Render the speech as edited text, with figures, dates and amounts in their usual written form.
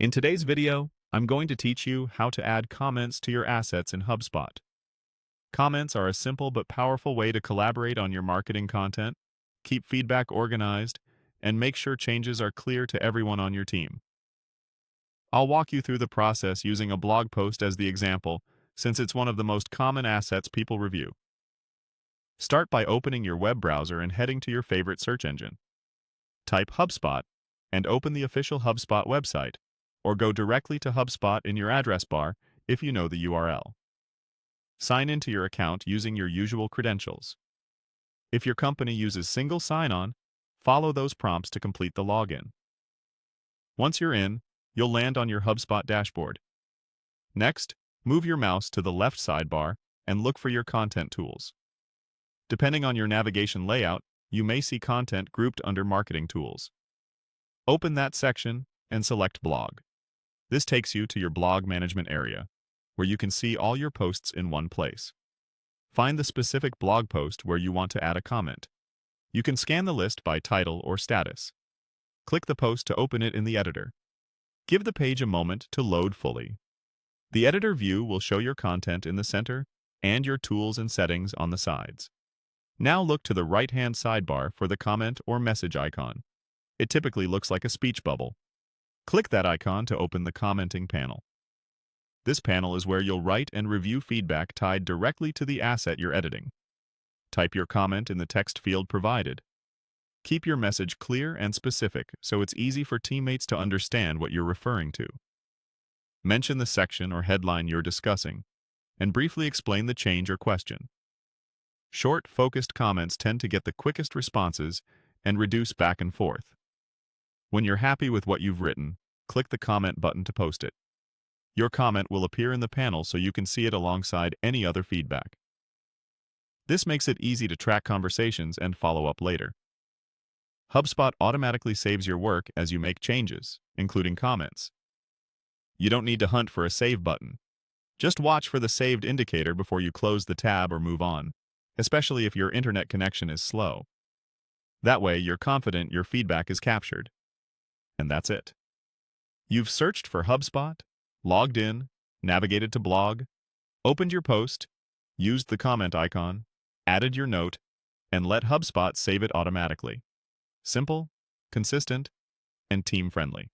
In today's video, I'm going to teach you how to add comments to your assets in HubSpot. Comments are a simple but powerful way to collaborate on your marketing content, keep feedback organized, and make sure changes are clear to everyone on your team. I'll walk you through the process using a blog post as the example, since it's one of the most common assets people review. Start by opening your web browser and heading to your favorite search engine. Type HubSpot and open the official HubSpot website, or go directly to HubSpot in your address bar if you know the URL. Sign into your account using your usual credentials. If your company uses single sign-on, follow those prompts to complete the login. Once you're in, you'll land on your HubSpot dashboard. Next, move your mouse to the left sidebar and look for your content tools. Depending on your navigation layout, you may see content grouped under Marketing Tools. Open that section and select Blog. This takes you to your blog management area, where you can see all your posts in one place. Find the specific blog post where you want to add a comment. You can scan the list by title or status. Click the post to open it in the editor. Give the page a moment to load fully. The editor view will show your content in the center and your tools and settings on the sides. Now look to the right-hand sidebar for the comment or message icon. It typically looks like a speech bubble. Click that icon to open the commenting panel. This panel is where you'll write and review feedback tied directly to the asset you're editing. Type your comment in the text field provided. Keep your message clear and specific so it's easy for teammates to understand what you're referring to. Mention the section or headline you're discussing, and briefly explain the change or question. Short, focused comments tend to get the quickest responses and reduce back and forth. When you're happy with what you've written, click the comment button to post it. Your comment will appear in the panel so you can see it alongside any other feedback. This makes it easy to track conversations and follow up later. HubSpot automatically saves your work as you make changes, including comments. You don't need to hunt for a save button. Just watch for the saved indicator before you close the tab or move on, especially if your internet connection is slow. That way, you're confident your feedback is captured. And that's it. You've searched for HubSpot, logged in, navigated to blog, opened your post, used the comment icon, added your note, and let HubSpot save it automatically. Simple, consistent, and team-friendly.